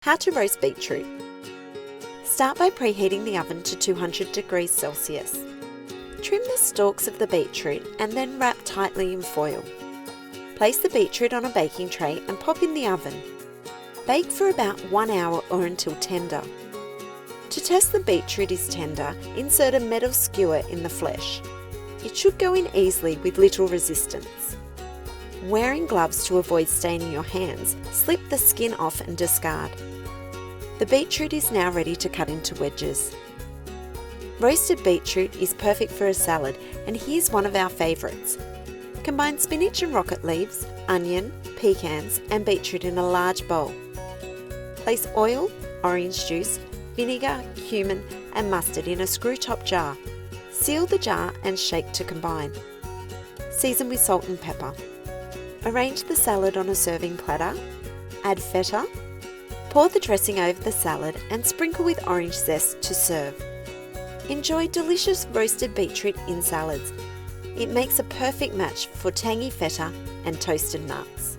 How to roast beetroot. Start by preheating the oven to 200 degrees Celsius. Trim the stalks of the beetroot and then wrap tightly in foil. Place the beetroot on a baking tray and pop in the oven. Bake for about 1 hour or until tender. To test the beetroot is tender, insert a metal skewer in the flesh. It should go in easily with little resistance. Wearing gloves to avoid staining your hands, slip the skin off and discard. The beetroot is now ready to cut into wedges. Roasted beetroot is perfect for a salad, and here's one of our favourites. Combine spinach and rocket leaves, onion, pecans and beetroot in a large bowl. Place oil, orange juice, vinegar, cumin and mustard in a screw-top jar. Seal the jar and shake to combine. Season with salt and pepper. Arrange the salad on a serving platter. Add feta. Pour the dressing over the salad and sprinkle with orange zest to serve. Enjoy delicious roasted beetroot in salads. It makes a perfect match for tangy feta and toasted nuts.